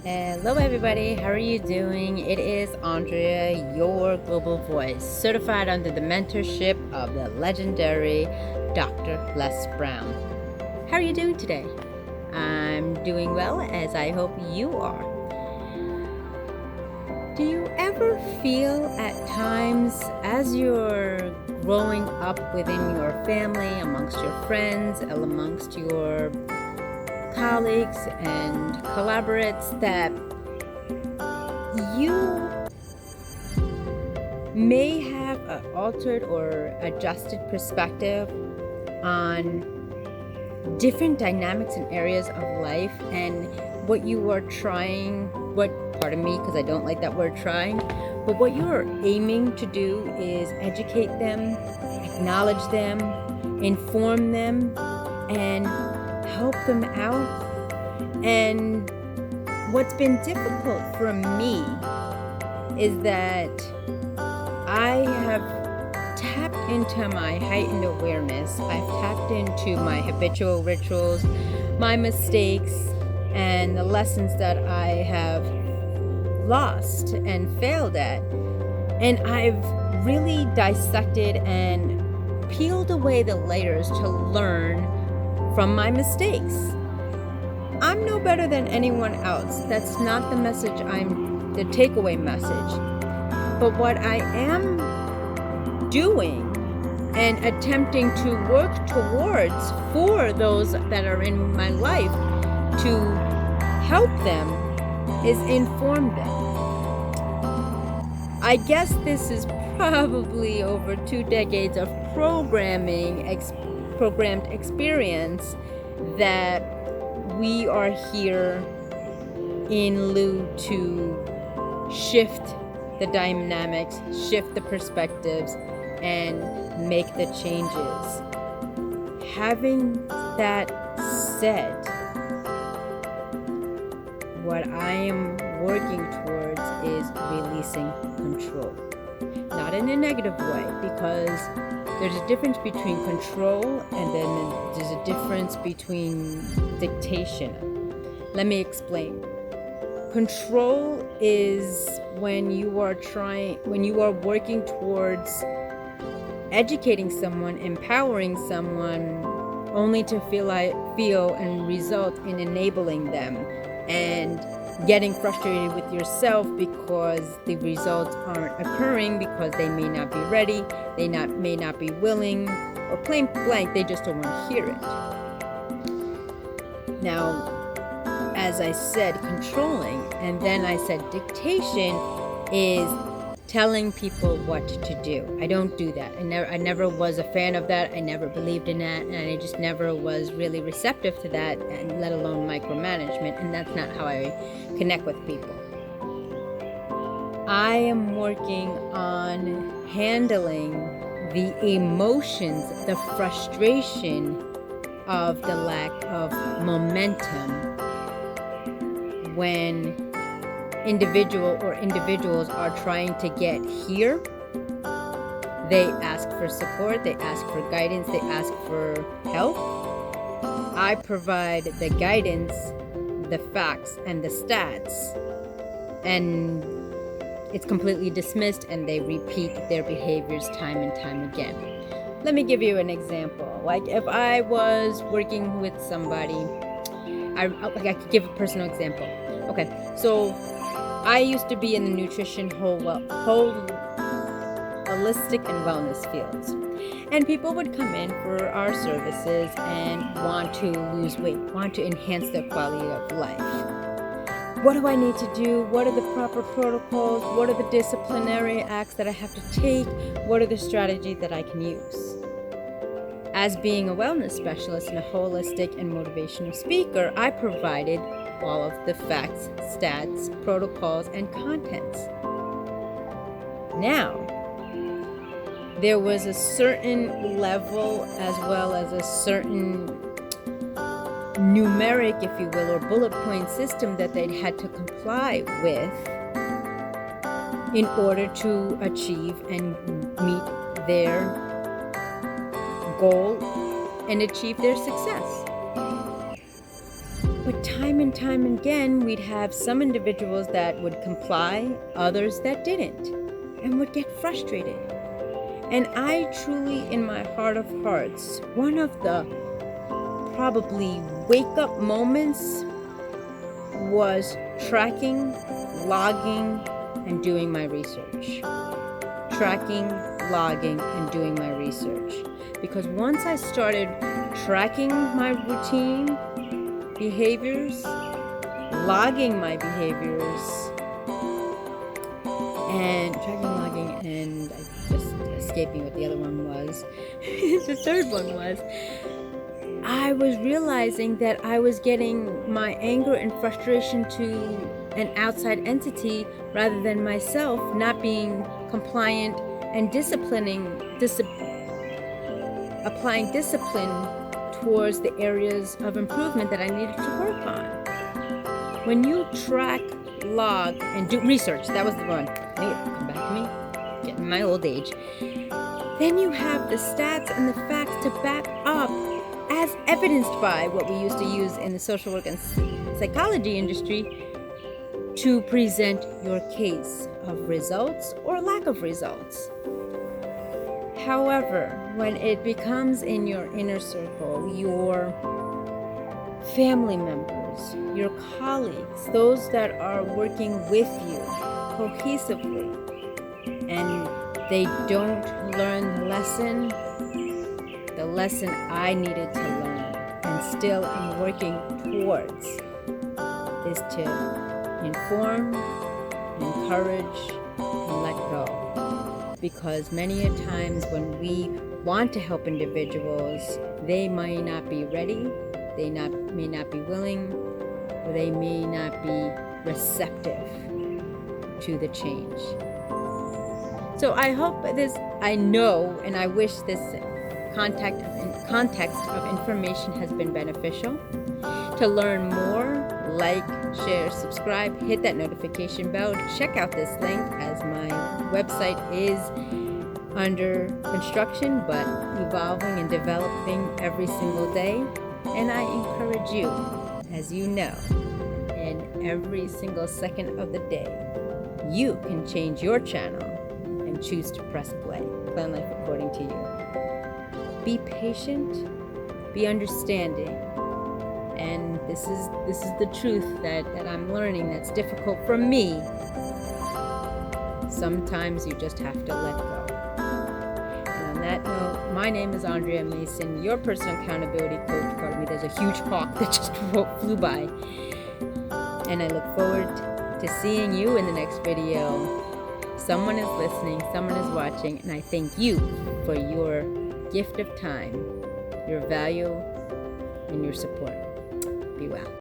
Hello, everybody. How are you doing? It is Andrea, your global voice, certified under the mentorship of the legendary Dr. Les Brown. How are you doing today? I'm doing well, as I hope you are. Do you ever feel at times as you're growing up within your family, amongst your friends, amongst your colleagues and collaborates, that you may have an altered or adjusted perspective on different dynamics and areas of life, and what you are trying, pardon me because I don't like that word trying, but what you are aiming to do is educate them, acknowledge them, inform them, and help them out. And what's been difficult for me is that I have tapped into my heightened awareness. I've tapped into my habitual rituals, my mistakes, and the lessons that I have lost and failed at. And I've really dissected and peeled away the layers to learn from my mistakes. I'm no better than anyone else. That's not the message, the takeaway message. But what I am doing and attempting to work towards for those that are in my life to help them is inform them. I guess this is probably over 2 decades of programmed experience that we are here in lieu to shift the dynamics, shift the perspectives, and make the changes. Having that said, what I am working towards is releasing control. Not in a negative way, because there's a difference between control and then there's a difference between dictation. Let me explain. Control is when you are working towards educating someone, empowering someone, only to feel and result in enabling them and getting frustrated with yourself because the results aren't occurring, because they may not be ready, they may not be willing, or plain blank, they just don't want to hear it. Now, as I said, controlling, and then I said dictation is telling people what to do. I don't do that. I never was a fan of that. I never believed in that, and I just never was really receptive to that, and let alone micromanagement, and that's not how I connect with people. I am working on handling the emotions, the frustration of the lack of momentum when individuals are trying to get here. They ask for support, they ask for guidance, they ask for help. I provide the guidance, the facts, and the stats, and it's completely dismissed, and they repeat their behaviors time and time again. Let me give you an example. Like if I was working with somebody, I could give a personal example. Okay, so I used to be in the nutrition, holistic and wellness fields. And people would come in for our services and want to lose weight, want to enhance their quality of life. What do I need to do? What are the proper protocols? What are the disciplinary acts that I have to take? What are the strategies that I can use? As being a wellness specialist and a holistic and motivational speaker, I provided all of the facts, stats, protocols, and contents. Now, there was a certain level as well as a certain numeric, if you will, or bullet point system that they'd had to comply with in order to achieve and meet their goal and achieve their success. But time and time again, we'd have some individuals that would comply, others that didn't, and would get frustrated. And I truly, in my heart of hearts, one of the probably wake-up moments was tracking, logging, and doing my research. Tracking, logging, and doing my research. Because once I started tracking my routine behaviors, logging my behaviors, and tracking, logging, and I just escaping what the other one was. The third one was, I was realizing that I was getting my anger and frustration to an outside entity rather than myself, not being compliant and applying discipline towards the areas of improvement that I needed to work on. When you track, log, and do research, that was the one. Come back to me, getting my old age. Then you have the stats and the facts to back up, as evidenced by what we used to use in the social work and psychology industry, to present your case of results or lack of results. However, when it becomes in your inner circle, your family members, your colleagues, those that are working with you cohesively, and they don't learn the lesson I needed to learn and still am working towards, is to inform, encourage, and let go. Because many a times when we want to help individuals, they may not be ready, they may not be willing, or they may not be receptive to the change. So I hope I know and I wish this context of information has been beneficial. To learn more, like, share, subscribe, hit that notification bell. Check out this link, as my website is under construction but evolving and developing every single day. And I encourage you, as you know, in every single second of the day, you can change your channel and choose to press play. Plan life according to you. Be patient, be understanding, and this is the truth that I'm learning that's difficult for me. Sometimes you just have to let go. And on that note, my name is Andrea Mason, your personal accountability coach. Pardon me, there's a huge hawk that just flew by. And I look forward to seeing you in the next video. Someone is listening, someone is watching, and I thank you for your gift of time, your value, and your support. Be well.